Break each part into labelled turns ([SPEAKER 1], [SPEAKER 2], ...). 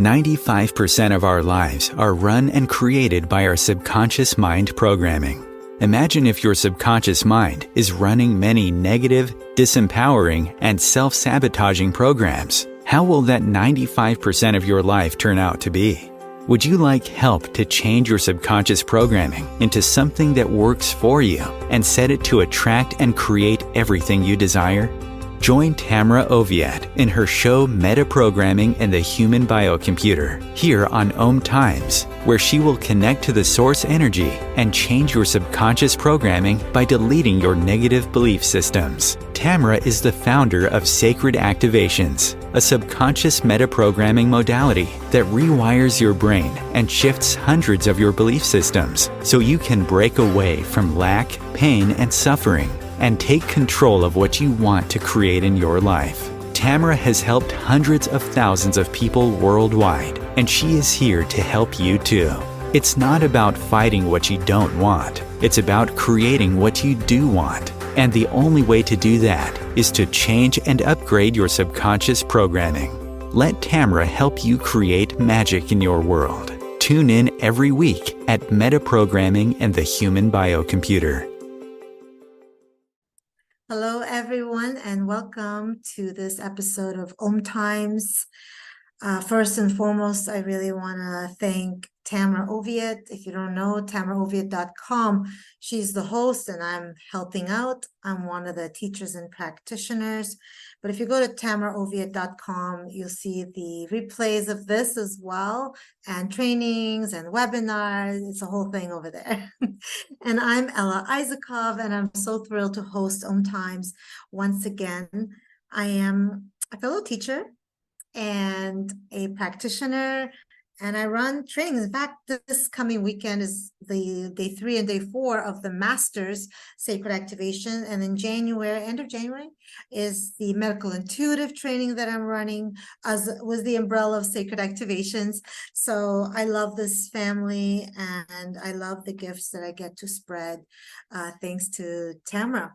[SPEAKER 1] 95% of our lives are run and created by our subconscious mind programming. Imagine if your subconscious mind is running many negative, disempowering, and self-sabotaging programs. How will that 95% of your life turn out to be? Would you like help to change your subconscious programming into something that works for you and set it to attract and create everything you desire? Join Tamara Oviatt in her show Metaprogramming and the Human Biocomputer here on Om Times, where she will connect to the source energy and change your subconscious programming by deleting your negative belief systems. Tamara is the founder of Sacred Activations, a subconscious metaprogramming modality that rewires your brain and shifts hundreds of your belief systems so you can break away from lack, pain, and suffering and take control of what you want to create in your life. Tamara has helped hundreds of thousands of people worldwide, and she is here to help you too. It's not about fighting what you don't want. It's about creating what you do want. And the only way to do that is to change and upgrade your subconscious programming. Let Tamara help you create magic in your world. Tune in every week at Metaprogramming and the Human Biocomputer.
[SPEAKER 2] Hello, everyone, and welcome to this episode of Om Times. First and foremost, I really want to thank Tamara Oviatt. If you don't know, tamaraoviatt.com. She's the host, and I'm helping out. I'm one of the teachers and practitioners. But if you go to tamaraoviatt.com, you'll see the replays of this as well, and trainings and webinars. It's a whole thing over there. And I'm Ella Isakov, and I'm so thrilled to host Om Times once again. I am a fellow teacher and a practitioner, and I run trainings. In fact, this coming weekend is the day 3 and day 4 of the Masters Sacred Activation. And in January, end of January, is the medical intuitive training that I'm running as was the umbrella of Sacred Activations. So I love this family, and I love the gifts that I get to spread thanks to Tamara.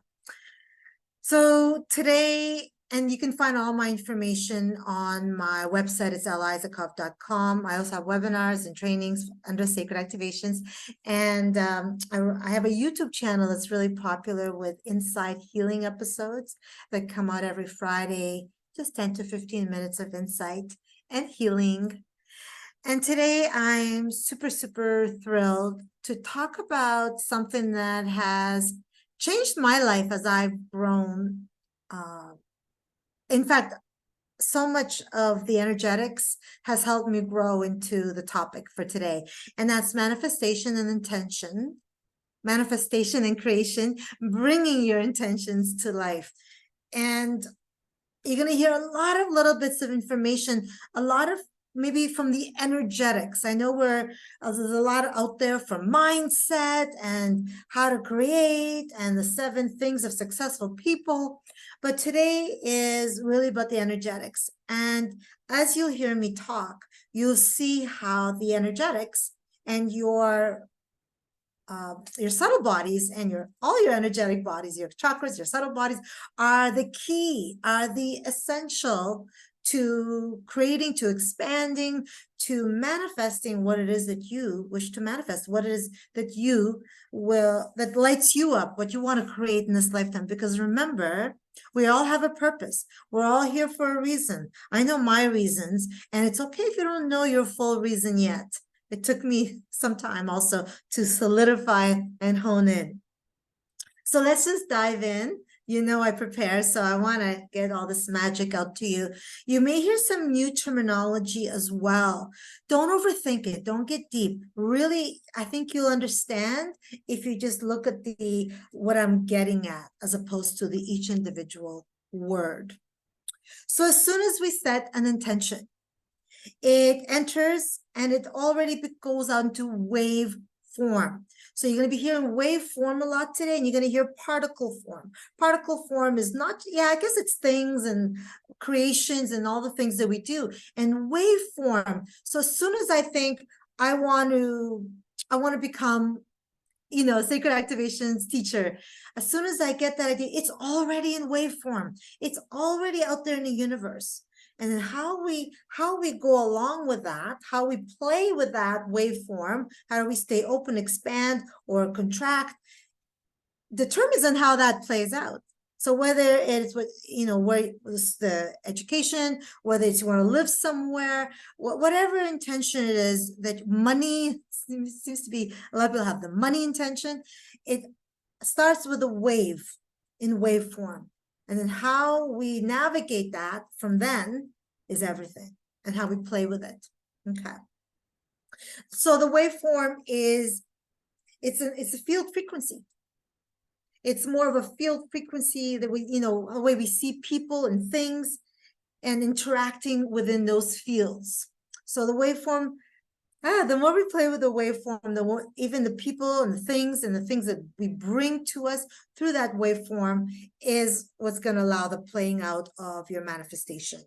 [SPEAKER 2] So today, and you can find all my information on my website. It's ellaisakov.com. I also have webinars and trainings under Sacred Activations. And I have a YouTube channel that's really popular with inside healing episodes that come out every Friday, just 10 to 15 minutes of insight and healing. And today I'm super, super thrilled to talk about something that has changed my life as I've grown. In fact, so much of the energetics has helped me grow into the topic for today, and that's manifestation and intention, manifestation and creation, bringing your intentions to life. And you're going to hear a lot of little bits of information, a lot of maybe from the energetics. I know there's a lot out there for mindset and how to create and the 7 things of successful people. But today is really about the energetics. And as you'll hear me talk, you'll see how the energetics and your subtle bodies and all your energetic bodies, your chakras, your subtle bodies are the key, are the essential to creating, to expanding, to manifesting what it is that you wish to manifest, what it is that that lights you up, what you want to create in this lifetime. Because remember, we all have a purpose. We're all here for a reason. I know my reasons, and it's okay if you don't know your full reason yet. It took me some time also to solidify and hone in. So let's just dive in. You know I prepare, so I want to get all this magic out to you. You may hear some new terminology as well. Don't overthink it. Don't get deep. Really, I think you'll understand if you just look at what I'm getting at as opposed to each individual word. So as soon as we set an intention, it enters and it already goes out into wave form. So you're going to be hearing wave form a lot today, and you're going to hear particle form. Particle form is not, I guess it's things and creations and all the things that we do. And wave form. So as soon as I think I want to become, Sacred Activations teacher, as soon as I get that idea, it's already in wave form. It's already out there in the universe. And then how we go along with that, how we play with that waveform, how do we stay open, expand, or contract, determines on how that plays out. So whether it's what, where it's the education, whether it's you want to live somewhere, whatever intention it is, that money seems to be, a lot of people have the money intention. It starts with a wave, in wave form. And then how we navigate that from then is everything, and how we play with it. Okay. So the waveform is, it's a field frequency. It's more of a field frequency that we, a way we see people and things and interacting within those fields. So the waveform, the more we play with the waveform, the more even the people and the things that we bring to us through that waveform is what's going to allow the playing out of your manifestation.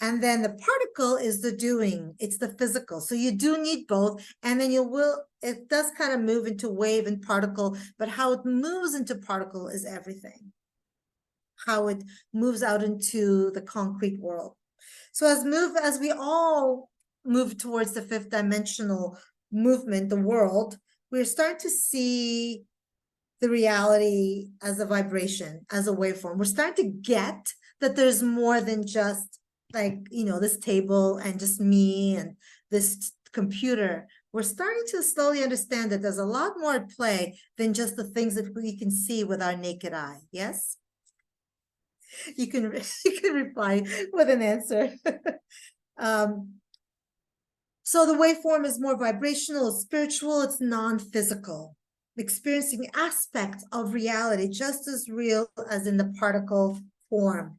[SPEAKER 2] And then the particle is the doing. It's the physical. So you do need both. And then it does kind of move into wave and particle, but how it moves into particle is everything. How it moves out into the concrete world. So as we all move towards the fifth dimensional movement, the world, we're starting to see the reality as a vibration, as a waveform. We're starting to get that there's more than just this table and just me and this computer. We're starting to slowly understand that there's a lot more at play than just the things that we can see with our naked eye. Yes? You can reply with an answer. So the waveform is more vibrational, it's spiritual, it's non-physical, experiencing aspects of reality just as real as in the particle form.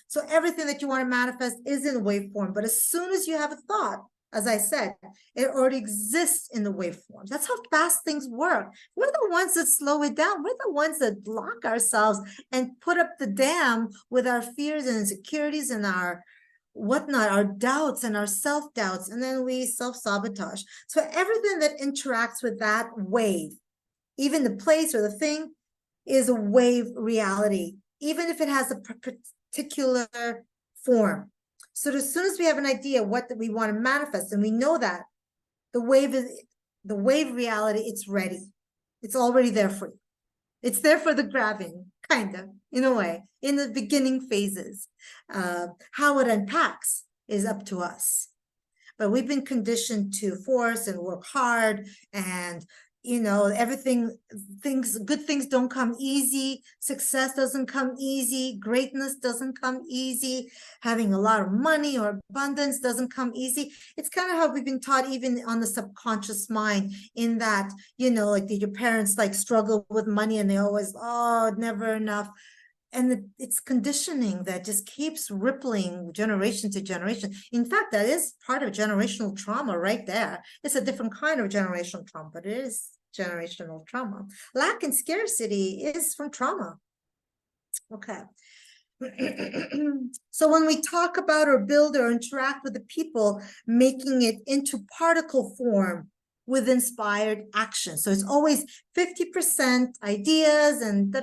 [SPEAKER 2] So everything that you want to manifest is in waveform, but as soon as you have a thought, as I said, it already exists in the waveform. That's how fast things work. We're the ones that slow it down. We're the ones that block ourselves and put up the dam with our fears and insecurities and our whatnot, our doubts and our self-doubts, and then we self-sabotage. So everything that interacts with that wave, even the place or the thing, is a wave reality, even if it has a particular form. So as soon as we have an idea what we want to manifest, and we know that the wave reality, it's ready. It's already there for you. It's there for the grabbing, kind of, in a way, in the beginning phases. How it unpacks is up to us. But we've been conditioned to force and work hard, and good things don't come easy. Success doesn't come easy. Greatness doesn't come easy. Having a lot of money or abundance doesn't come easy. It's kind of how we've been taught, even on the subconscious mind, in that, your parents struggle with money and they always, never enough. And it's conditioning that just keeps rippling generation to generation. In fact, that is part of generational trauma right there. It's a different kind of generational trauma, but it is generational trauma. Lack and scarcity is from trauma. Okay. So when we talk about or build or interact with the people, making it into particle form with inspired action. So it's always 50% ideas and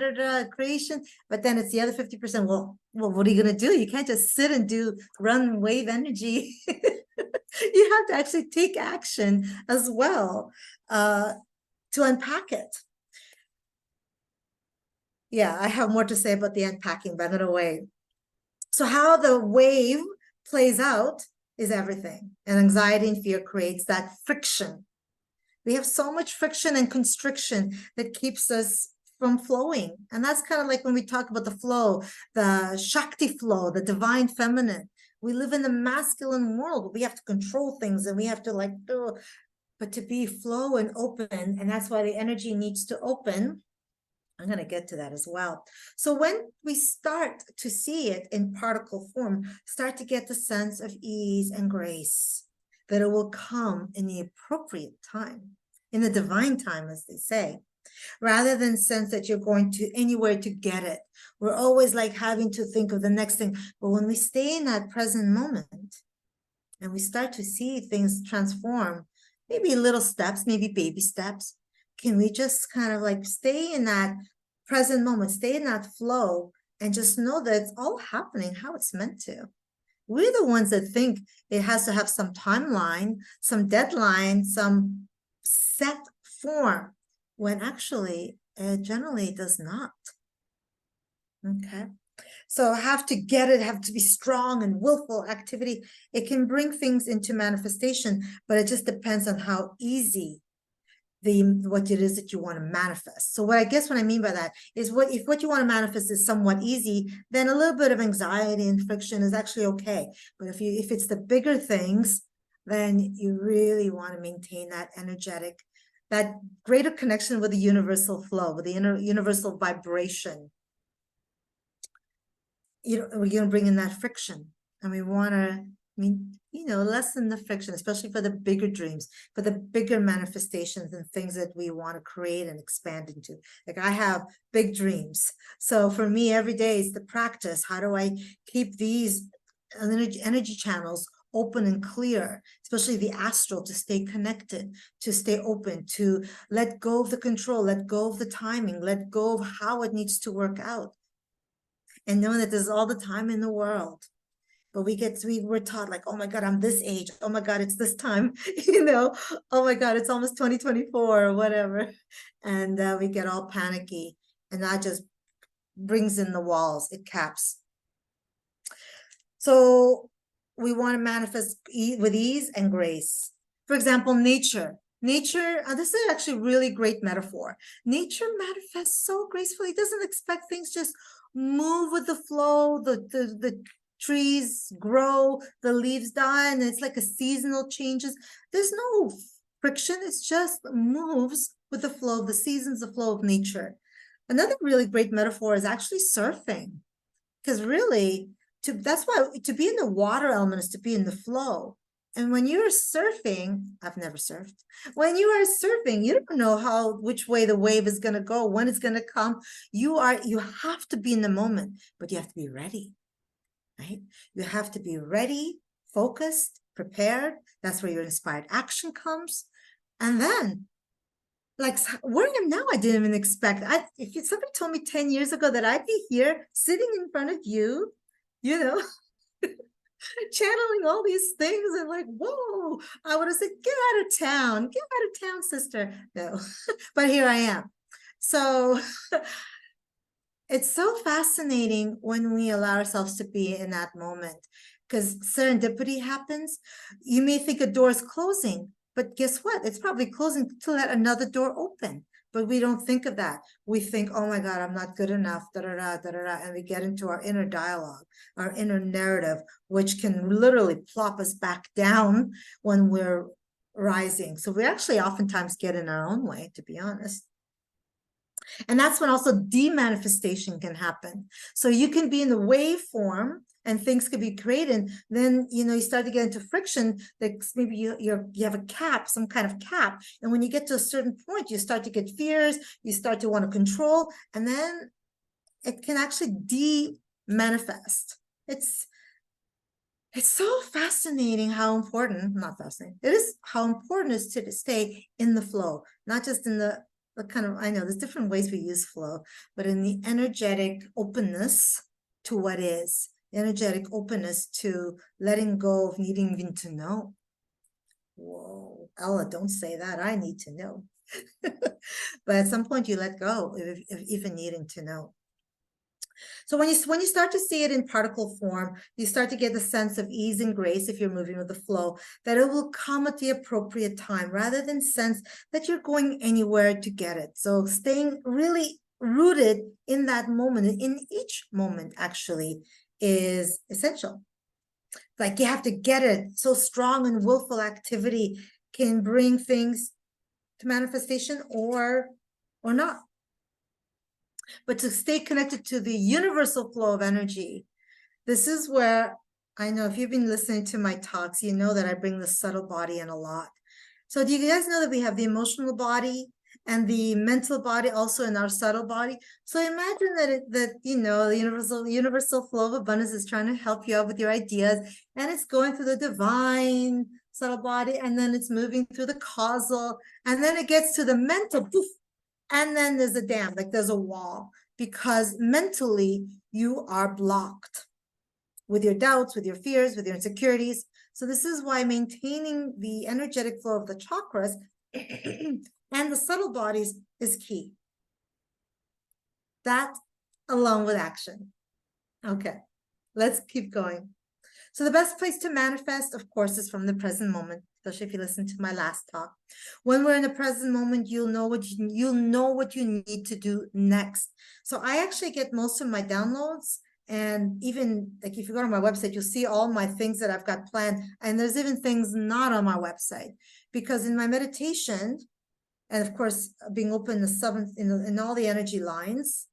[SPEAKER 2] creation, but then it's the other 50%. Well, what are you going to do? You can't just sit and run wave energy. You have to actually take action as well to unpack it. Yeah, I have more to say about the unpacking, but I'm going to wait. So how the wave plays out is everything. And anxiety and fear creates that friction. We have so much friction and constriction that keeps us from flowing. And that's kind of like when we talk about the flow, the Shakti flow, the divine feminine. We live in the masculine world, but we have to control things and we have to but to be flow and open. And that's why the energy needs to open. I'm going to get to that as well. So when we start to see it in particle form, start to get the sense of ease and grace, that it will come in the appropriate time, in the divine time, as they say, rather than sense that you're going to anywhere to get it. We're always having to think of the next thing. But when we stay in that present moment and we start to see things transform, maybe little steps, maybe baby steps, can we just kind of stay in that present moment, stay in that flow, and just know that it's all happening how it's meant to. We're the ones that think it has to have some timeline, some deadline, some set form, when actually it generally does not. Okay. So have to get it, have to be strong and willful activity. It can bring things into manifestation, but it just depends on how easy what it is that you want to manifest. So what I mean by that is, if what you want to manifest is somewhat easy, then a little bit of anxiety and friction is actually okay. But if it's the bigger things, then you really want to maintain that energetic, that greater connection with the universal flow, with the universal vibration. We're going to bring in that friction, and we want to, lessen the friction, especially for the bigger dreams, for the bigger manifestations and things that we want to create and expand into. Like, I have big dreams. So for me, every day is the practice. How do I keep these energy channels open and clear, especially the astral, to stay connected, to stay open, to let go of the control, let go of the timing, let go of how it needs to work out. And knowing that there's all the time in the world. But we're taught, like, oh my God, I'm this age. Oh my God, it's this time, oh my God, it's almost 2024 or whatever. And we get all panicky, and that just brings in the walls, it caps. So we want to manifest with ease and grace. For example, nature, this is actually a really great metaphor. Nature manifests so gracefully. It doesn't expect things, just move with the flow. The trees grow, the leaves die, and it's like a seasonal changes. There's no friction. It's just moves with the flow of the seasons, the flow of nature. Another really great metaphor is actually surfing, because really, that's why to be in the water element is to be in the flow. And when you're surfing, I've never surfed. When you are surfing, you don't know which way the wave is going to go, when it's going to come. You have to be in the moment, but you have to be ready, right? You have to be ready, focused, prepared. That's where your inspired action comes. And then, like, where I am now, I didn't even expect. If somebody told me 10 years ago that I'd be here sitting in front of you, channeling all these things, and like, whoa, I would have said, get out of town, sister. No, but here I am. So it's so fascinating when we allow ourselves to be in that moment, because serendipity happens. You may think a door is closing, but guess what? It's probably closing to let another door open. But we don't think of that. We think, oh my God, I'm not good enough, and we get into our inner dialogue, our inner narrative, which can literally plop us back down when we're rising. So we actually oftentimes get in our own way, to be honest. And that's when also demanifestation can happen. So you can be in the wave form and things could be created. Then, you start to get into friction, that maybe you have a cap, some kind of cap. And when you get to a certain point, you start to get fears, you start to want to control, and then it can actually de-manifest. It's so fascinating how important, not fascinating, it is how important it is to stay in the flow, not just in the kind of, I know there's different ways we use flow, but in the energetic openness to what is, energetic openness to letting go of needing even to know. Whoa, Ella, don't say that. I need to know. But at some point you let go of even needing to know. So when you start to see it in particle form, you start to get the sense of ease and grace, if you're moving with the flow, that it will come at the appropriate time, rather than sense that you're going anywhere to get it. So staying really rooted in that moment, in each moment actually, is essential. Like, you have to get it. So strong and willful activity can bring things to manifestation or not. But to stay connected to the universal flow of energy, this is where, I know if you've been listening to my talks, you know that I bring the subtle body in a lot. So do you guys know that we have the emotional body and the mental body also in our subtle body? So imagine that the universal flow of abundance is trying to help you out with your ideas, and it's going through the divine subtle body, and then it's moving through the causal, and then it gets to the mental, poof, and then there's a dam, like there's a wall, because mentally you are blocked. with your doubts, with your fears, with your insecurities. So this is why maintaining the energetic flow of the chakras and the subtle bodies is key. That along with action. Okay, let's keep going. So the best place to manifest, of course, is from the present moment, especially if you listen to my last talk. When we're in the present moment, you'll know what you need to do next. So I actually get most of my downloads, and even like if you go to my website, you'll see all my things that I've got planned. And there's even things not on my website, because in my meditation, and of course, being open the seventh in all the energy lines,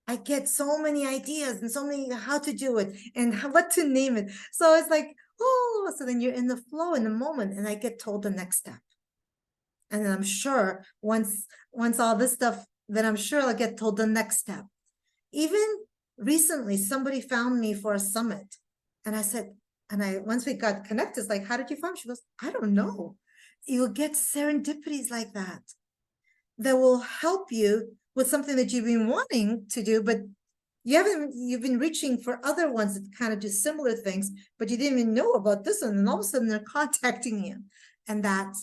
[SPEAKER 2] I get so many ideas and so many how to do it and what to name it. So it's like, oh, so then you're in the flow in the moment, and I get told the next step. And then I'm sure once all this stuff, then I'm sure I'll get told the next step. Even recently, somebody found me for a summit, and I said, once we got connected, it's like, how did you find me? She goes, I don't know. You'll get serendipities like that will help you with something that you've been wanting to do, but you've been reaching for other ones that kind of do similar things, but you didn't even know about this one, and all of a sudden they're contacting you. And that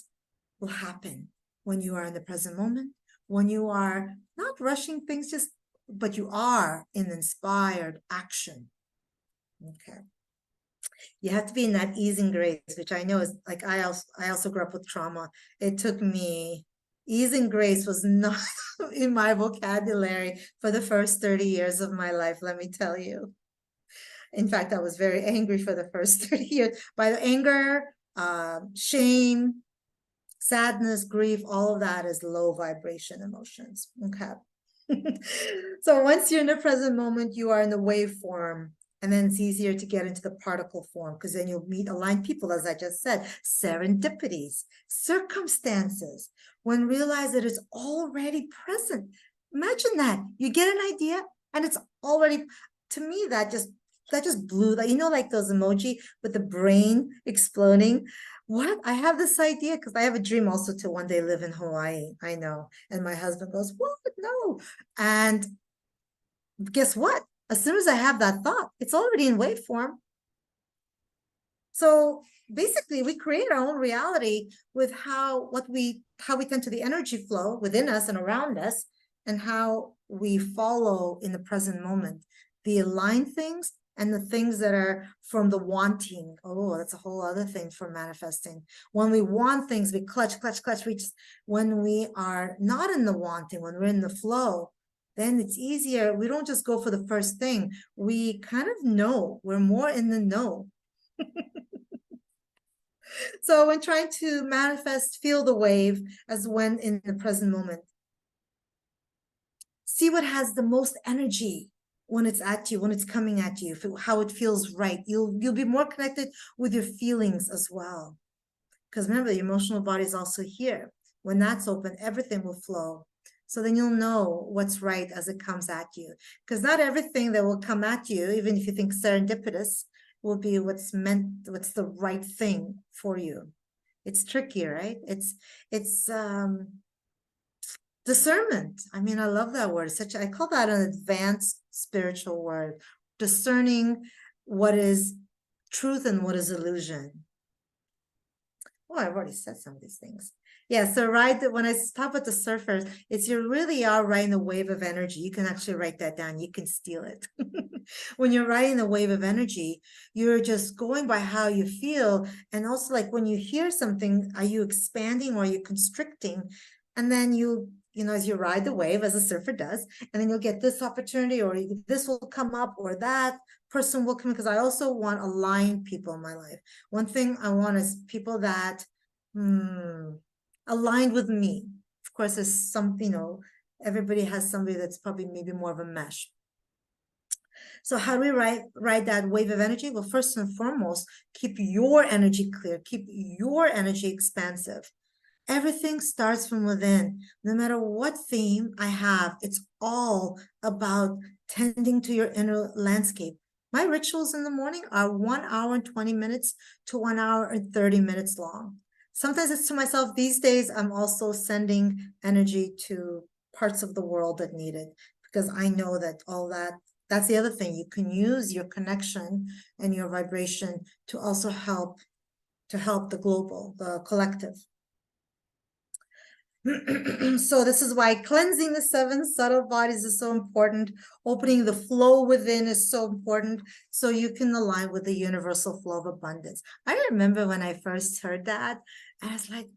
[SPEAKER 2] will happen when you are in the present moment, when you are not rushing things, but you are in inspired action. Okay. You have to be in that ease and grace, which I know is like, I also grew up with trauma. It took me, ease and grace was not in my vocabulary for the first 30 years of my life, let me tell you. In fact, I was very angry for the first 30 years. By the anger, shame, sadness, grief, all of that is low vibration emotions. Okay. So once you're in the present moment, you are in the wave form. And then it's easier to get into the particle form, because then you'll meet aligned people, as I just said, serendipities, circumstances, when realize that it's already present. Imagine that. You get an idea and it's already, to me, that just blew, like, you know, like those emoji with the brain exploding. What? I have this idea because I have a dream also to one day live in Hawaii. I know. And my husband goes, what? No. And guess what? As soon as I have that thought, it's already in wave form. So basically, we create our own reality with how we tend to the energy flow within us and around us, and how we follow in the present moment the aligned things and the things that are from the wanting. Oh, that's a whole other thing for manifesting. When we want things, we clutch. When we are not in the wanting, when we're in the flow, then it's easier. We don't just go for the first thing. We kind of know. We're more in the know. So when trying to manifest, feel the wave as when in the present moment. See what has the most energy when it's at you, when it's coming at you, how it feels right. You'll be more connected with your feelings as well. Because remember, the emotional body is also here. When that's open, everything will flow. So then you'll know what's right as it comes at you. Because not everything that will come at you, even if you think serendipitous, will be what's the right thing for you. It's tricky, right? It's discernment. I mean, I love that word. I call that an advanced spiritual word. Discerning what is truth and what is illusion. Oh, I've already said some of these things. Yeah, so when I talk about the surfers, you really are riding a wave of energy. You can actually write that down. You can steal it. When you're riding a wave of energy, you're just going by how you feel. And also, like, when you hear something, are you expanding or are you constricting? And then you know, as you ride the wave, as a surfer does, and then you'll get this opportunity, or this will come up, or that person will come, because I also want aligned people in my life. One thing I want is people that aligned with me. Of course, there's some, you know, everybody has somebody that's probably maybe more of a mesh. So how do we ride that wave of energy? Well, first and foremost, keep your energy clear, keep your energy expansive. Everything starts from within. No matter what theme I have, it's all about tending to your inner landscape. My rituals in the morning are 1 hour and 20 minutes to 1 hour and 30 minutes long. Sometimes it's to myself. These days, I'm also sending energy to parts of the world that need it, because I know that all that that's the other thing. You can use your connection and your vibration to also help the global, the collective. So this is why cleansing the 7 subtle bodies is so important. Opening the flow within is so important, so you can align with the universal flow of abundance. I remember when I first heard that, I was like,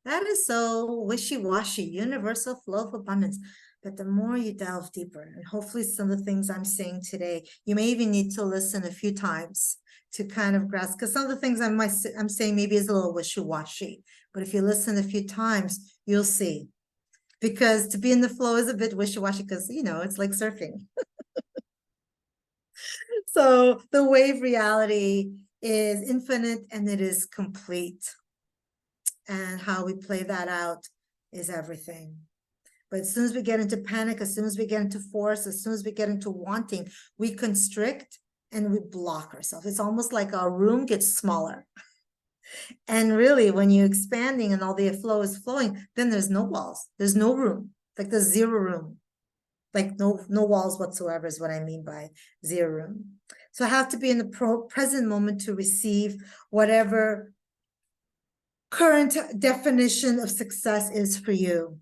[SPEAKER 2] that is so wishy-washy, universal flow of abundance. But the more you delve deeper, and hopefully some of the things I'm saying today, you may even need to listen a few times to kind of grasp, because some of the things I'm saying maybe is a little wishy-washy. But if you listen a few times, you'll see. Because to be in the flow is a bit wishy-washy, because, it's like surfing. So the wave reality is infinite and it is complete. And how we play that out is everything. But as soon as we get into panic, as soon as we get into force, as soon as we get into wanting, we constrict and we block ourselves. It's almost like our room gets smaller. And really, when you're expanding and all the flow is flowing, then there's no walls. There's no room. Like there's zero room. Like no walls whatsoever is what I mean by zero room. So I have to be in the present moment to receive whatever current definition of success is for you.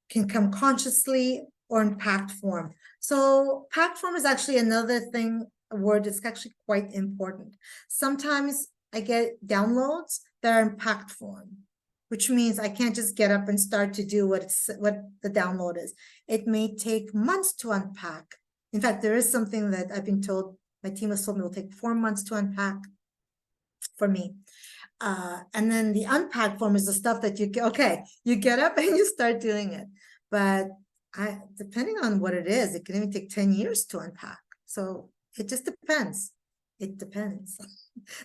[SPEAKER 2] Can come consciously or in packed form. So packed form is actually another thing, a word that's actually quite important. Sometimes I get downloads that are in packed form, which means I can't just get up and start to do what the download is. It may take months to unpack. In fact, there is something that I've been told, my team has told me will take 4 months to unpack for me. And then the unpacked form is the stuff that you get up and you start doing it. But depending on what it is, it can even take 10 years to unpack. So it just depends. It depends.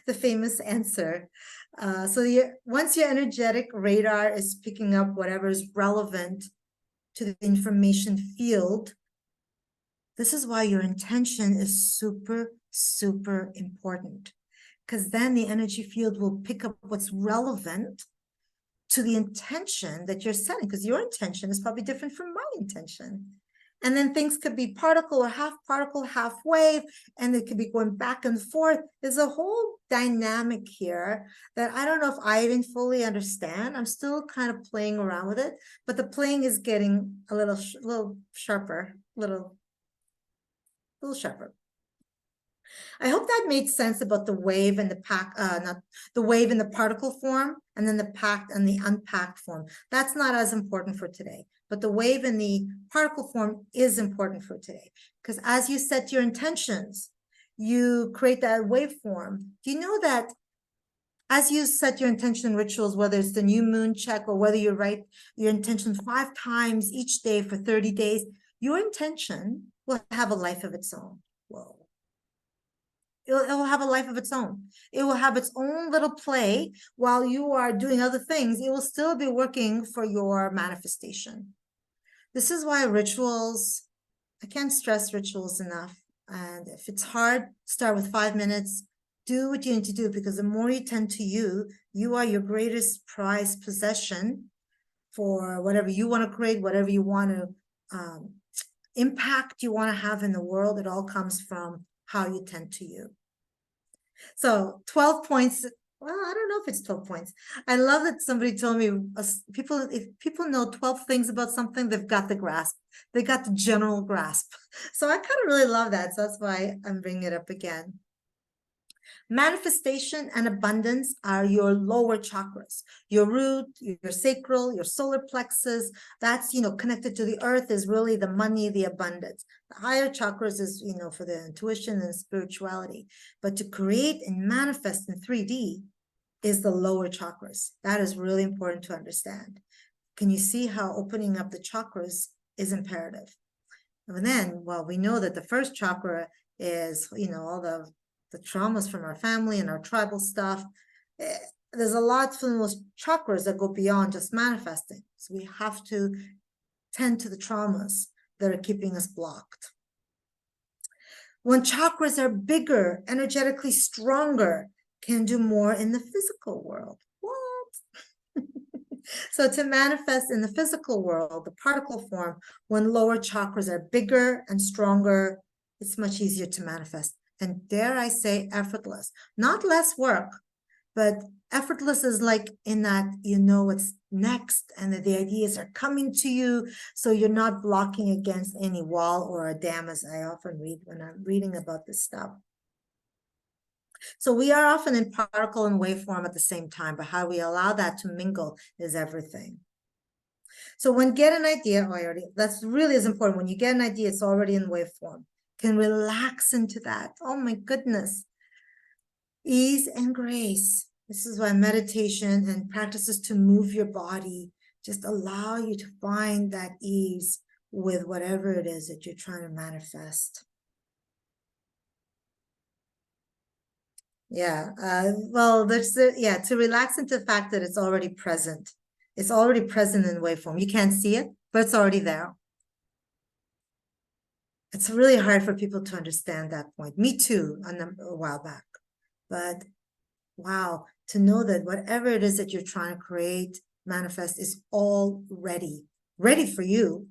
[SPEAKER 2] The famous answer. Once your energetic radar is picking up whatever is relevant to the information field, this is why your intention is super, super important. Because then the energy field will pick up what's relevant to the intention that you're setting, because your intention is probably different from my intention. And then things could be particle, half wave, and it could be going back and forth. There's a whole dynamic here that I don't know if I even fully understand. I'm still kind of playing around with it, but the playing is getting a little sharper, little sharper. I hope that made sense about the wave and the pack, not the wave in the particle form, and then the packed and the unpacked form. That's not as important for today, but the wave in the particle form is important for today, because as you set your intentions, you create that waveform. Do you know that as you set your intention rituals, whether it's the new moon check or whether you write your intention 5 times each day for 30 days, your intention will have a life of its own. Whoa. It will have a life of its own. It will have its own little play while you are doing other things. It will still be working for your manifestation. This is why rituals, I can't stress rituals enough. And if it's hard, start with 5 minutes. Do what you need to do, because the more you tend to you are your greatest prized possession for whatever you want to create, whatever you want to impact you want to have in the world. It all comes from how you tend to you. So 12 points. Well, I don't know if it's 12 points. I love that somebody told me if people know 12 things about something, they've got the grasp. They got the general grasp. So I kind of really love that. So that's why I'm bringing it up again. Manifestation and abundance are your lower chakras, your root, your sacral, your solar plexus. That's, connected to the earth is really the money, the abundance. The higher chakras is, for the intuition and spirituality. But to create and manifest in 3D is the lower chakras. That is really important to understand. Can you see how opening up the chakras is imperative? And then, well, we know that the first chakra is, all the traumas from our family and our tribal stuff. There's a lot from those chakras that go beyond just manifesting. So we have to tend to the traumas that are keeping us blocked. When chakras are bigger, energetically stronger, can do more in the physical world. What? So to manifest in the physical world, the particle form, when lower chakras are bigger and stronger, it's much easier to manifest. And dare I say effortless, not less work, but effortless is like in that you know what's next and that the ideas are coming to you. So you're not blocking against any wall or a dam, as I often read when I'm reading about this stuff. So we are often in particle and waveform at the same time, but how we allow that to mingle is everything. So when get an idea, that's really is important. When you get an idea, it's already in waveform. Can relax into that. Oh my goodness. Ease and grace. This is why meditation and practices to move your body just allow you to find that ease with whatever it is that you're trying to manifest. Yeah, well, to relax into the fact that it's already present. It's already present in waveform. You can't see it, but it's already there. It's really hard for people to understand that point. Me too, a while back. But wow, to know that whatever it is that you're trying to create, manifest, is all ready for you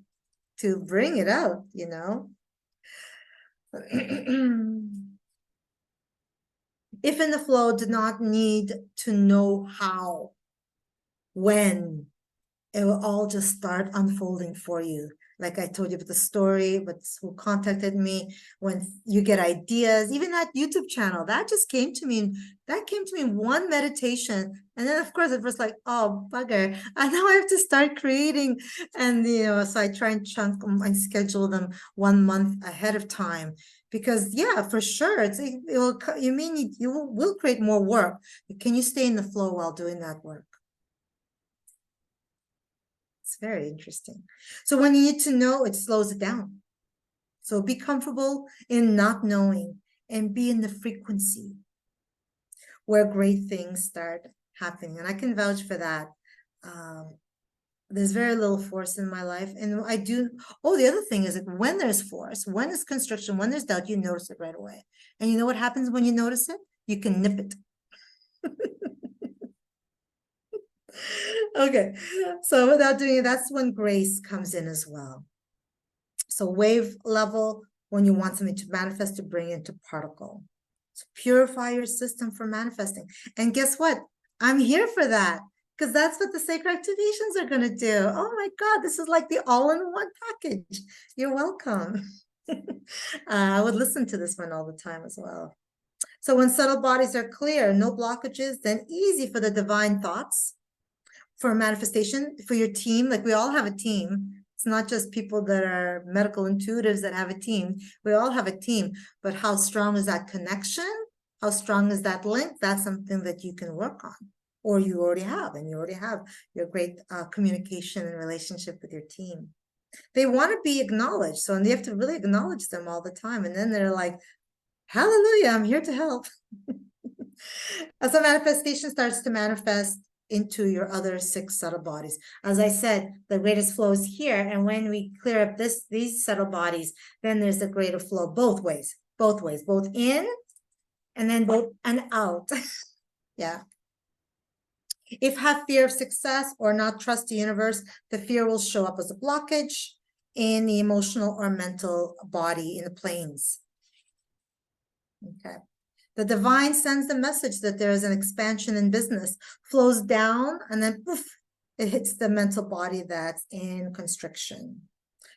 [SPEAKER 2] to bring it out, you know? If in the flow, do not need to know how, when, it will all just start unfolding for you. Like I told you about the story, but who contacted me, when you get ideas, even that YouTube channel, that just came to me. That came to me in one meditation. And then of course it was like, oh, bugger. And now I have to start creating. And, so I try and chunk them and schedule them 1 month ahead of time. Because yeah, for sure, you will create more work. Can you stay in the flow while doing that work? It's very interesting. So when you need to know, it slows it down. So be comfortable in not knowing and be in the frequency where great things start happening. And I can vouch for that. There's very little force in my life. And I do. Oh, the other thing is that when there's force, when there's constriction, when there's doubt, you notice it right away. And you know what happens when you notice it? You can nip it. Okay, so without doing it, that's when grace comes in as well. So wave level, when you want something to manifest, to bring into particle. So purify your system for manifesting. And guess what? I'm here for that, because that's what the Sacred Activations are going to do. Oh my God, this is like the all-in-one package. You're welcome. I would listen to this one all the time as well. So when subtle bodies are clear, no blockages, then easy for the divine thoughts for manifestation, for your team. Like we all have a team. It's not just people that are medical intuitives that have a team. We all have a team, but how strong is that connection? How strong is that link? That's something that you can work on, or you already have, and you already have your great communication and relationship with your team. They want to be acknowledged. So, and you have to really acknowledge them all the time. And then they're like, hallelujah, I'm here to help. As a manifestation starts to manifest into your other 6 subtle bodies. As I said, the greatest flow is here. And when we clear up these subtle bodies, then there's a greater flow both ways, both in and then both and out. Yeah. If have fear of success or not trust the universe, the fear will show up as a blockage in the emotional or mental body in the planes. Okay. The divine sends the message that there is an expansion in business, flows down, and then poof, it hits the mental body that's in constriction.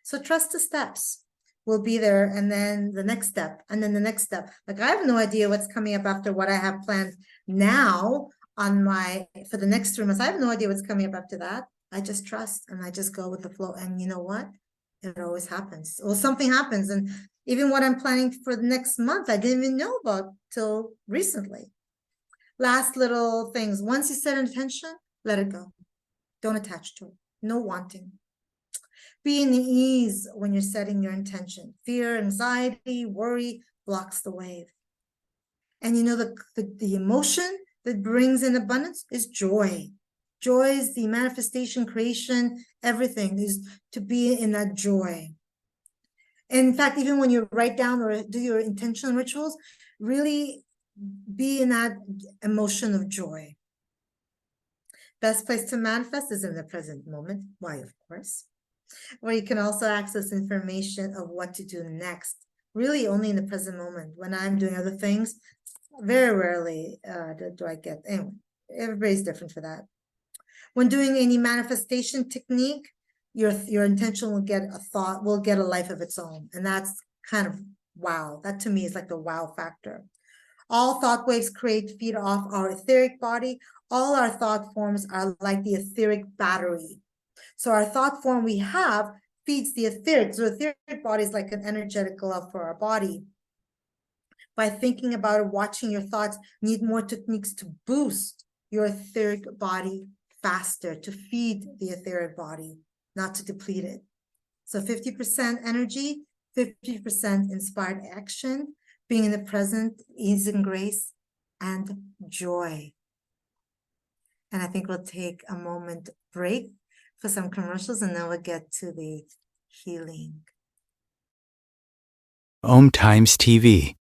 [SPEAKER 2] So trust the steps. We'll be there, and then the next step, and then the next step. Like I have no idea what's coming up after what I have planned now for the next 3 months. I have no idea what's coming up after that. I just trust and I just go with the flow. And you know what? It always happens. Well, something happens, and even what I'm planning for the next month, I didn't even know about till recently. Last little things. Once you set an intention, let it go. Don't attach to it. No wanting. Be in the ease when you're setting your intention. Fear, anxiety, worry blocks the wave. And you know, the emotion that brings in abundance is joy. Joy is the manifestation, creation, everything is to be in that joy. In fact, even when you write down or do your intentional rituals, really be in that emotion of joy. Best place to manifest is in the present moment. Why, of course. Where you can also access information of what to do next really only in the present moment. When I'm doing other things, very rarely do I get, anyway, everybody's different for that. When doing any manifestation technique, your intention will get a thought, will get a life of its own. And that's kind of wow. That to me is like the wow factor. All thought waves feed off our etheric body. All our thought forms are like the etheric battery. So our thought form we have feeds the etheric. So etheric body is like an energetic glove for our body. By thinking about it, watching your thoughts, need more techniques to boost your etheric body faster, to feed the etheric body, not to deplete it. So 50% energy, 50% inspired action, being in the present, ease and grace, and joy. And I think we'll take a moment break for some commercials, and then we'll get to the healing.
[SPEAKER 1] Om Times TV.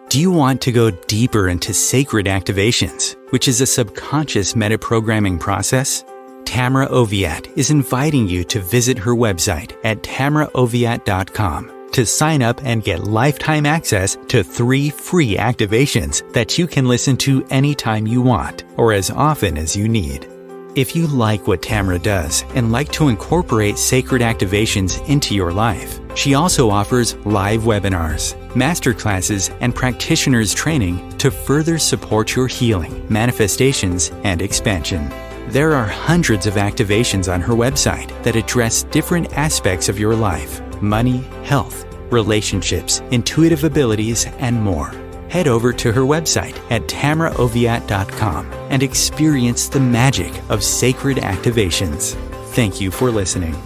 [SPEAKER 1] Do you want to go deeper into Sacred Activations, which is a subconscious metaprogramming process? Tamra Oviatt is inviting you to visit her website at tamraoviatt.com to sign up and get lifetime access to 3 free activations that you can listen to anytime you want or as often as you need. If you like what Tamra does and like to incorporate sacred activations into your life, she also offers live webinars, masterclasses, and practitioners training to further support your healing, manifestations, and expansion. There are hundreds of activations on her website that address different aspects of your life: money, health, relationships, intuitive abilities, and more. Head over to her website at tamraoviatt.com and experience the magic of Sacred Activations. Thank you for listening.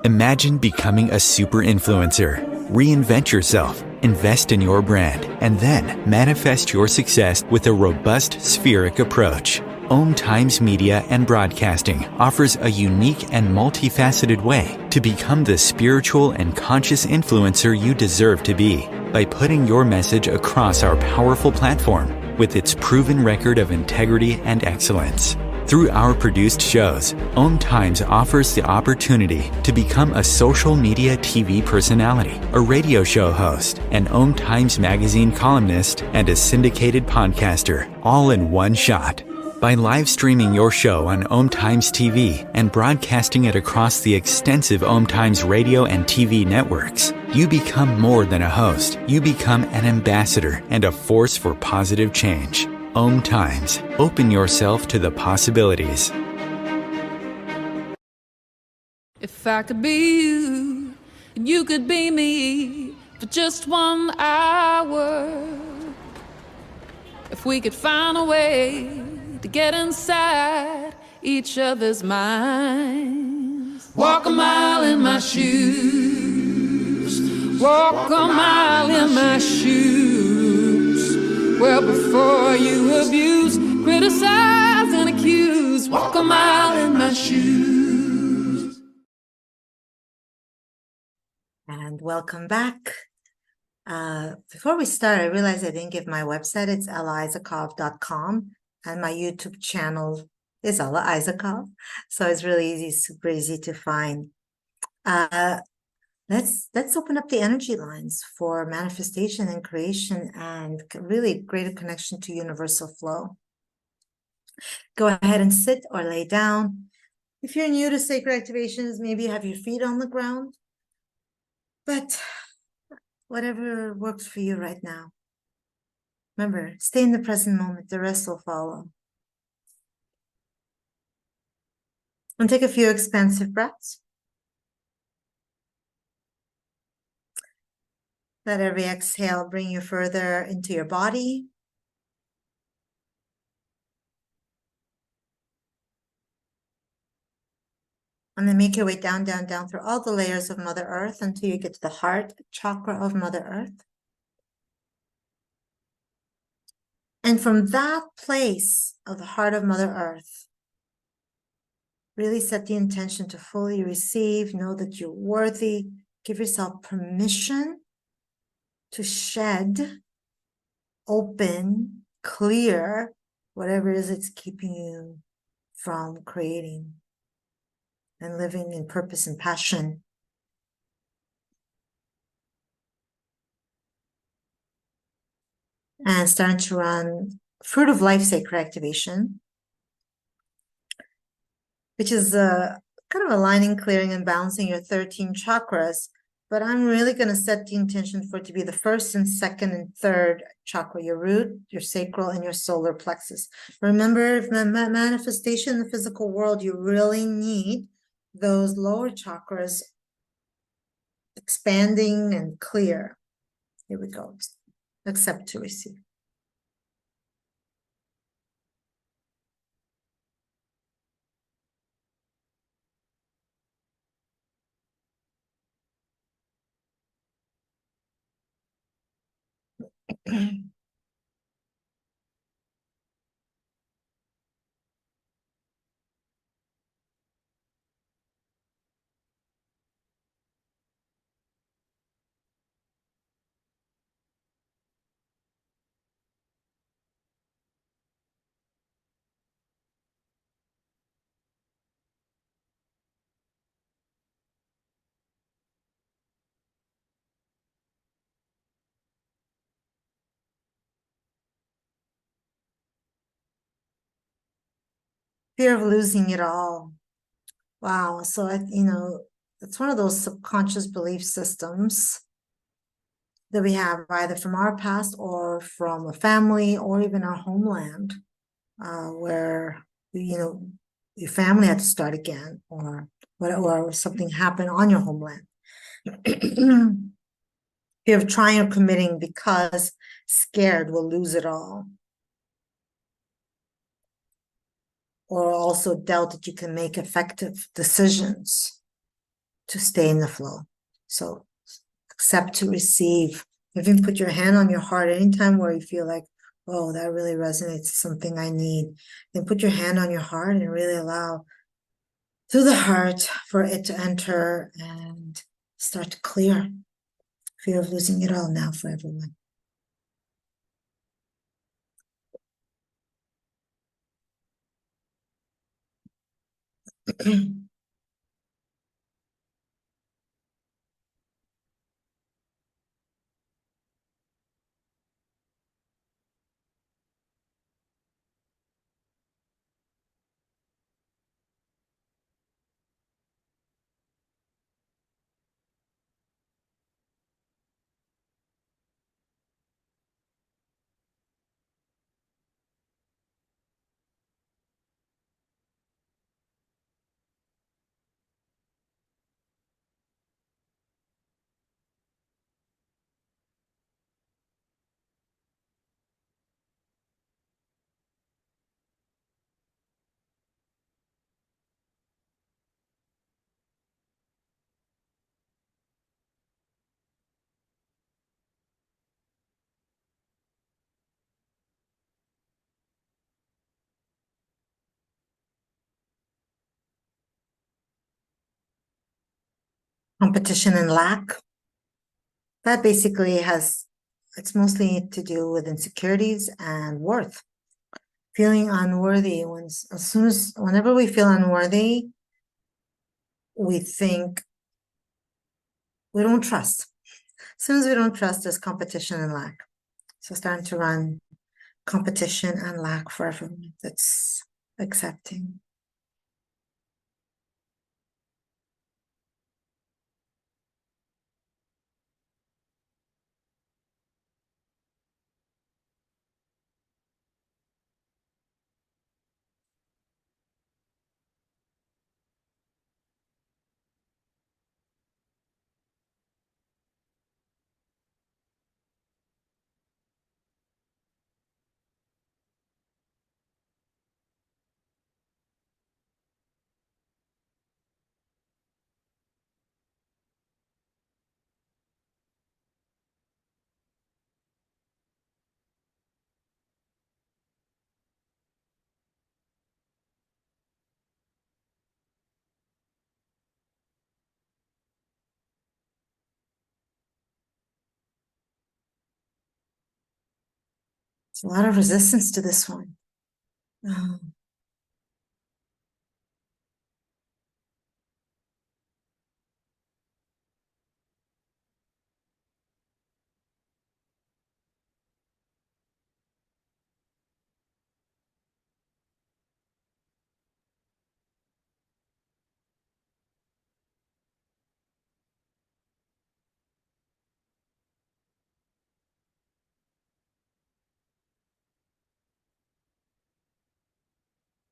[SPEAKER 1] Imagine becoming a super influencer. Reinvent yourself, invest in your brand, and then manifest your success with a robust spheric approach. Om Times Media and Broadcasting offers a unique and multifaceted way to become the spiritual and conscious influencer you deserve to be by putting your message across our powerful platform with its proven record of integrity and excellence. Through our produced shows, Om Times offers the opportunity to become a social media TV personality, a radio show host, an Om Times magazine columnist, and a syndicated podcaster, all in one shot. By live streaming your show on Om Times TV and broadcasting it across the extensive Om Times radio and TV networks, you become more than a host. You become an ambassador and a force for positive change. Om Times. Open yourself to the possibilities.
[SPEAKER 3] If I could be you, and you could be me for just 1 hour. If we could find a way to get inside each other's minds. Walk a mile in my shoes. Walk a mile in my shoes. Well, before you abuse, criticize, and accuse. Walk a mile in my shoes.
[SPEAKER 2] And welcome back. Before we start, I realized I didn't give my website. It's ellaisakov.com. And my YouTube channel is Ella Isakov. So it's really easy, super easy to find. Let's open up the energy lines for manifestation and creation and really greater connection to universal flow. Go ahead and sit or lay down. If you're new to sacred activations, maybe have your feet on the ground. But whatever works for you right now. Remember, stay in the present moment. The rest will follow. And take a few expansive breaths. Let every exhale bring you further into your body. And then make your way down, down, down through all the layers of Mother Earth until you get to the heart chakra of Mother Earth. And from that place of the heart of Mother Earth, really set the intention to fully receive, know that you're worthy, give yourself permission to shed, open, clear whatever it is it's keeping you from creating and living in purpose and passion. And starting to run Fruit of Life Sacred Activation, which is kind of aligning, clearing, and balancing your 13 chakras. But I'm really going to set the intention for it to be the first and second and third chakra, your root, your sacral, and your solar plexus. Remember, if the manifestation in the physical world, you really need those lower chakras expanding and clear. Here we go. Accept to receive. Fear of losing it all. Wow. So, it's one of those subconscious belief systems that we have either from our past or from a family or even our homeland, where, your family had to start again or something happened on your homeland. Fear of trying or committing because scared we'll lose it all. Or also doubt that you can make effective decisions to stay in the flow. So accept to receive. Even put your hand on your heart anytime where you feel like, oh, that really resonates, something I need. Then put your hand on your heart and really allow through the heart for it to enter and start to clear. Fear of losing it all now for everyone. Competition and lack. That basically it's mostly to do with insecurities and worth. Feeling unworthy. Whenever we feel unworthy, we think we don't trust. As soon as we don't trust, there's competition and lack. So starting to run competition and lack for everyone. That's accepting. There's a lot of resistance to this one.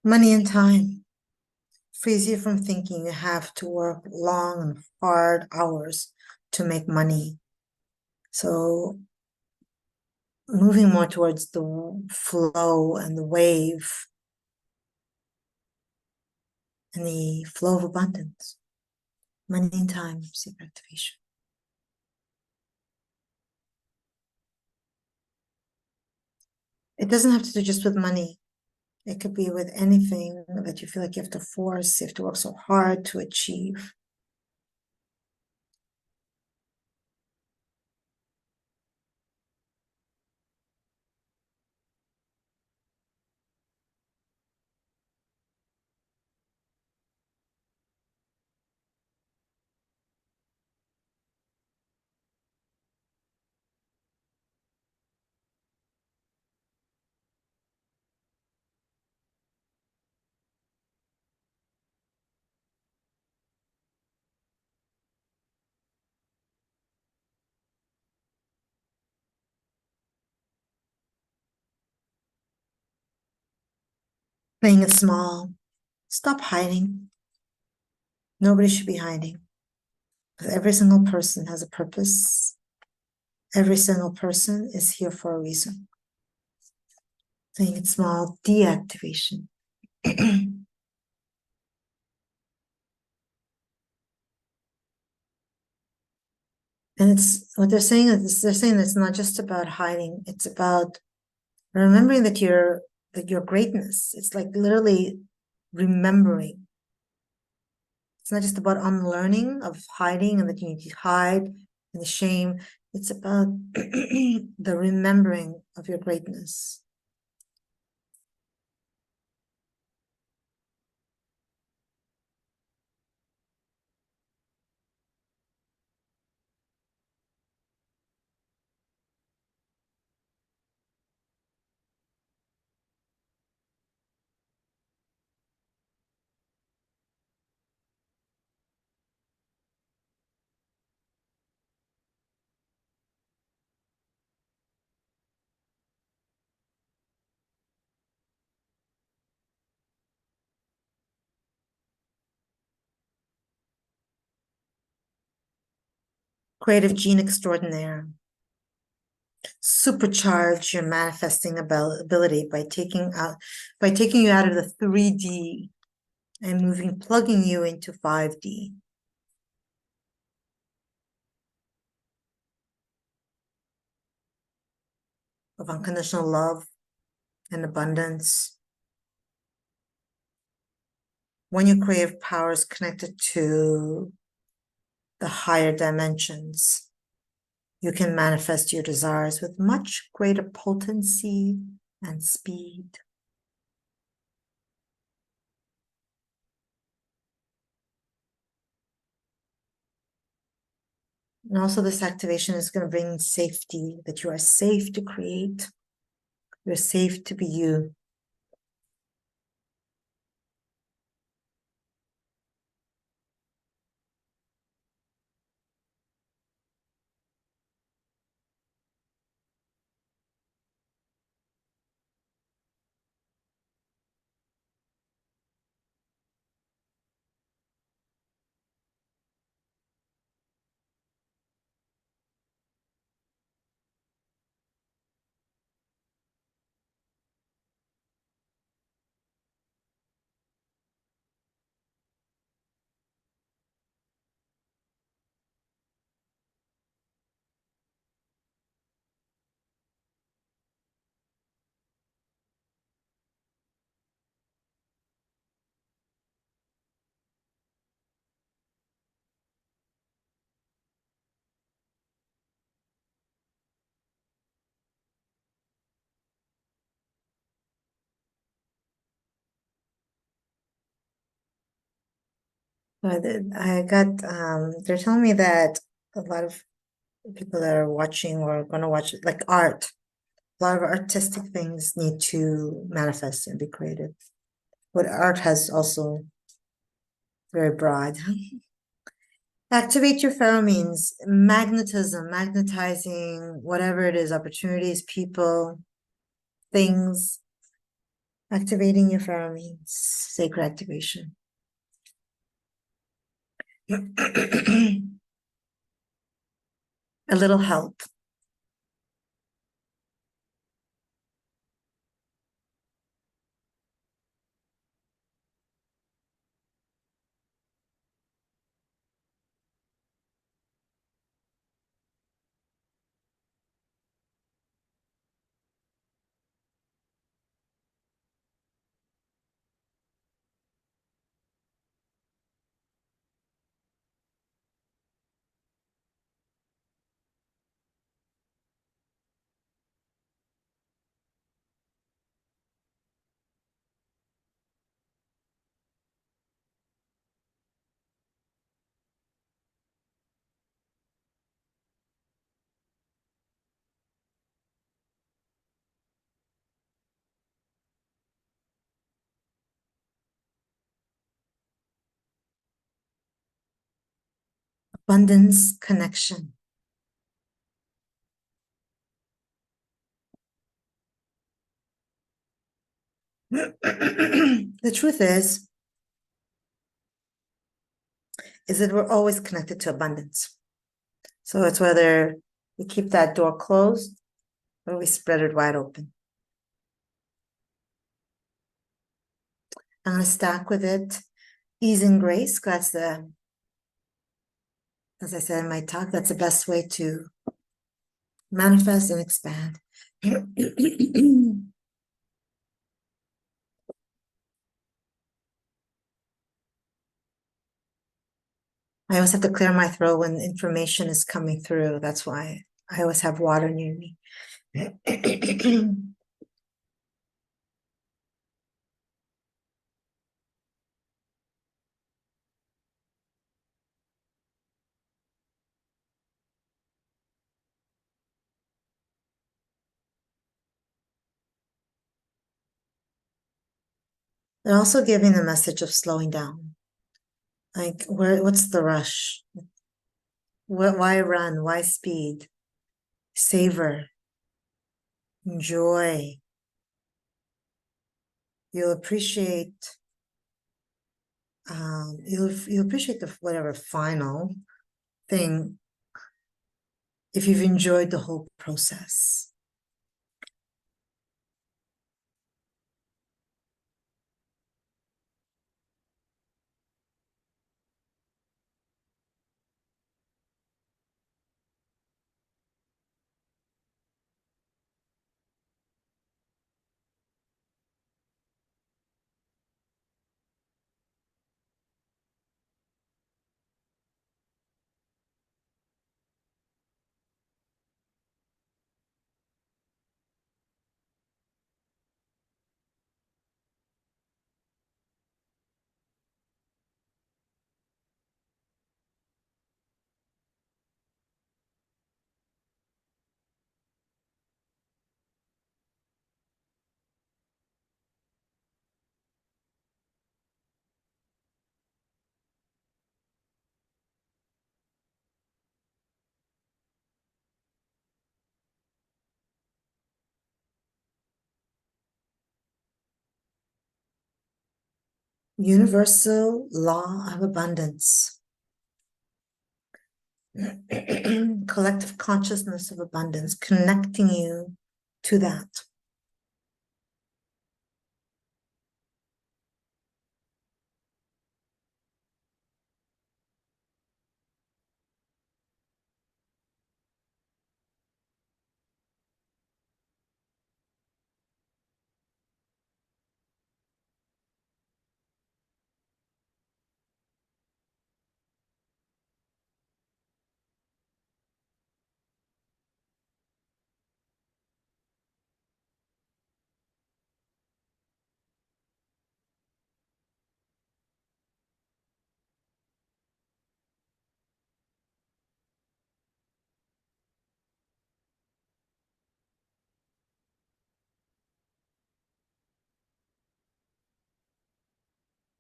[SPEAKER 2] Money and time frees you from thinking you have to work long and hard hours to make money. So moving more towards the flow and the wave and the flow of abundance. Money and time, sacred activation. It doesn't have to do just with money. It could be with anything that you feel like you have to force, you have to work so hard to achieve. Playing it small. Stop hiding. Nobody should be hiding. Every single person has a purpose. Every single person is here for a reason. Playing it small, deactivation. And it's what they're saying is they're saying it's not just about hiding, it's about remembering that your greatness. It's like literally remembering. It's not just about unlearning of hiding and that you need to hide and the shame. It's about the remembering of your greatness. Creative gene extraordinaire. Supercharge your manifesting ability by taking you out of the 3D and plugging you into 5D. Of unconditional love and abundance. When your creative power is connected to the higher dimensions, you can manifest your desires with much greater potency and speed. And also this activation is going to bring safety, that you are safe to create. You're safe to be you. I got, they're telling me that a lot of people that are watching or going to watch, like art, a lot of artistic things need to manifest and be created. What art has also very broad. Activate your pheromones, magnetism, magnetizing whatever it is, opportunities, people, things, activating your pheromones, sacred activation. A little help. Abundance connection. The truth is that we're always connected to abundance. So it's whether we keep that door closed or we spread it wide open. I'm going to stack with it ease and grace. That's the, as I said in my talk, that's the best way to manifest and expand. I always have to clear my throat when information is coming through. That's why I always have water near me. They're also giving the message of slowing down. Like, what's the rush? Why run? Why speed? Savor, enjoy. You'll appreciate. You'll appreciate the whatever final thing if you've enjoyed the whole process. Universal law of abundance. Collective consciousness of abundance, connecting you to that.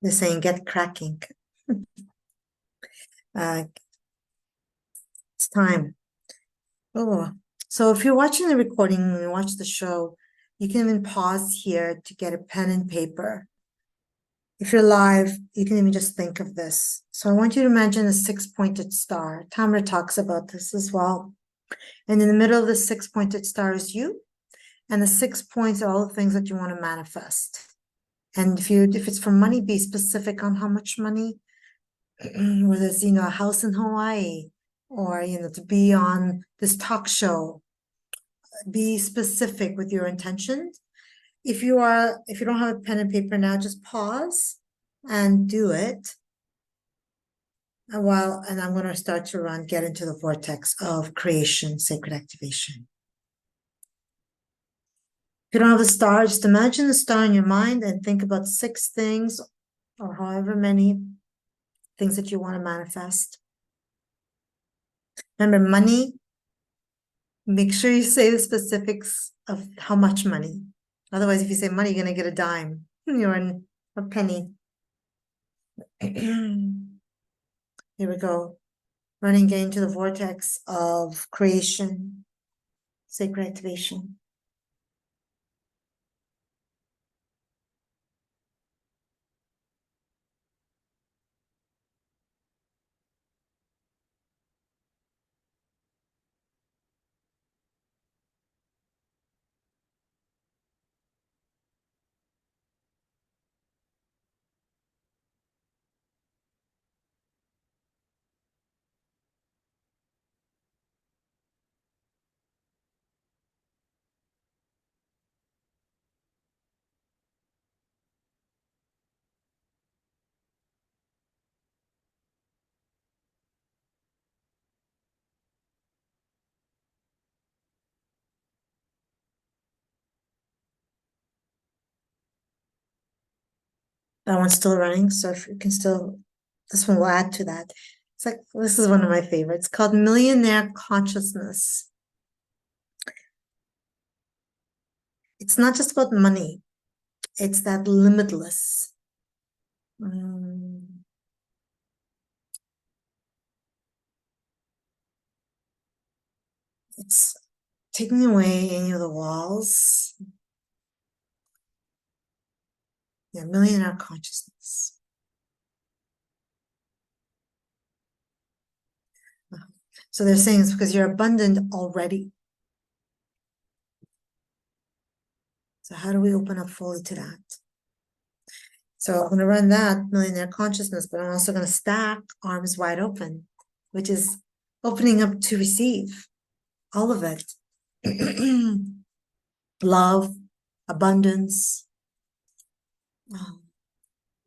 [SPEAKER 2] They're saying get cracking. It's time. Oh, so if you're watching the recording and you watch the show, you can even pause here to get a pen and paper. If you're live, you can even just think of this. So I want you to imagine a six-pointed star. Tamara talks about this as well. And in the middle of the six-pointed star is you. And the 6 points are all the things that you want to manifest. And if it's for money, be specific on how much money, whether it's, a house in Hawaii, or, to be on this talk show. Be specific with your intentions. If you don't have a pen and paper now, just pause and do it. And I'm going to start to get into the vortex of creation, sacred activation. If you don't have a star, just imagine the star in your mind and think about 6 things or however many things that you want to manifest. Remember, money, make sure you say the specifics of how much money. Otherwise, if you say money, you're going to get a dime. You're in a penny. Here we go. Running into the vortex of creation, sacred activation. That one's still running, so if you can still, this one will add to that. It's like, this is one of my favorites, called Millionaire Consciousness. It's not just about money. It's that limitless. It's taking away any of the walls. Yeah, millionaire consciousness. So they're saying it's because you're abundant already. So how do we open up fully to that? So I'm going to run that millionaire consciousness, but I'm also going to stack arms wide open, which is opening up to receive all of it. Love, abundance,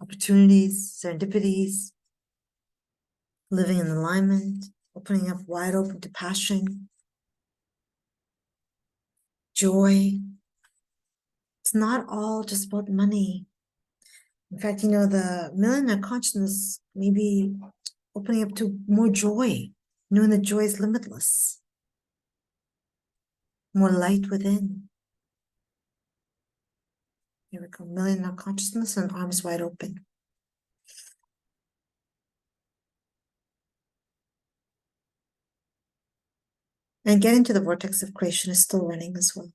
[SPEAKER 2] opportunities, serendipities, living in alignment, opening up wide open to passion, joy. It's not all just about money. In fact, the millionaire consciousness may be opening up to more joy, knowing that joy is limitless, more light within. Here we go, millionaire consciousness and arms wide open. And getting to the vortex of creation is still running as well.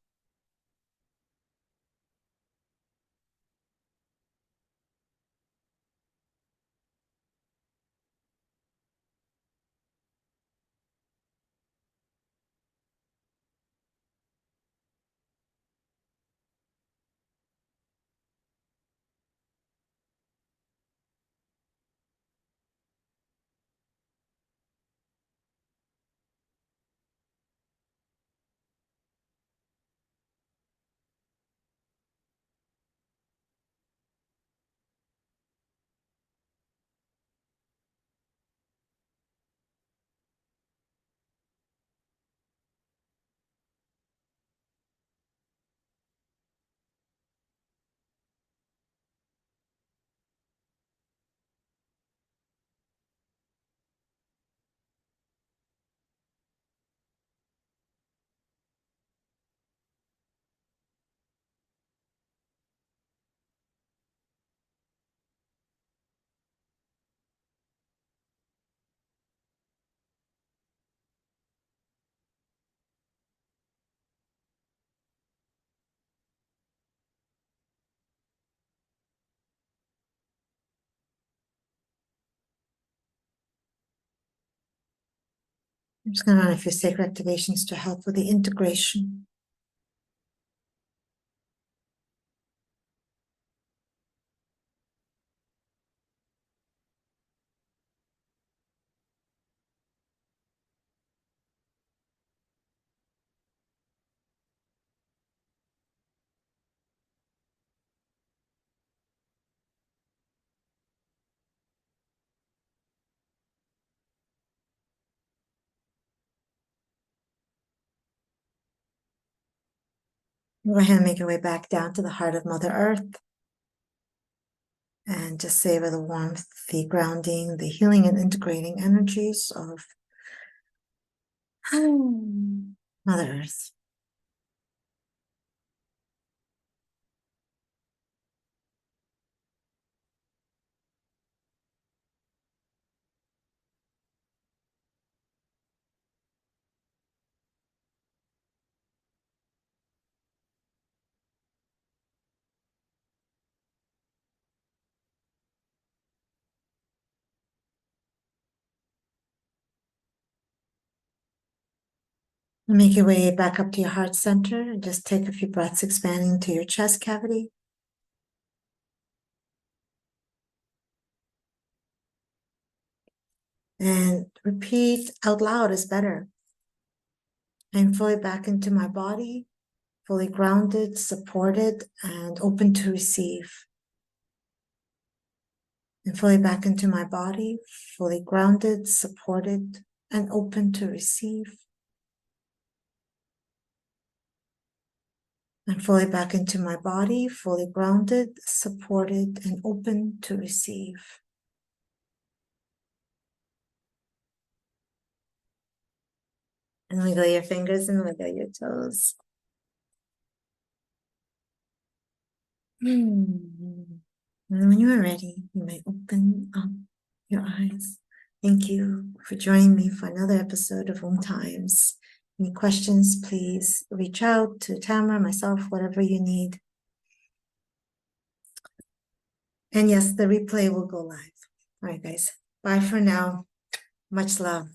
[SPEAKER 2] I'm just going to run a few sacred activations to help with the integration. Go ahead and make your way back down to the heart of Mother Earth. And just savor the warmth, the grounding, the healing and integrating energies of Mother Earth. Make your way back up to your heart center and just take a few breaths expanding to your chest cavity. And repeat out loud is better. I'm fully back into my body, fully grounded, supported, and open to receive. And fully back into my body, fully grounded, supported, and open to receive. And fully back into my body, fully grounded, supported, and open to receive. And wiggle your fingers and wiggle your toes. And when you are ready, you may open up your eyes. Thank you for joining me for another episode of Om Times. Any questions, please reach out to Tamara, myself, whatever you need. And yes, the replay will go live. All right, guys. Bye for now. Much love.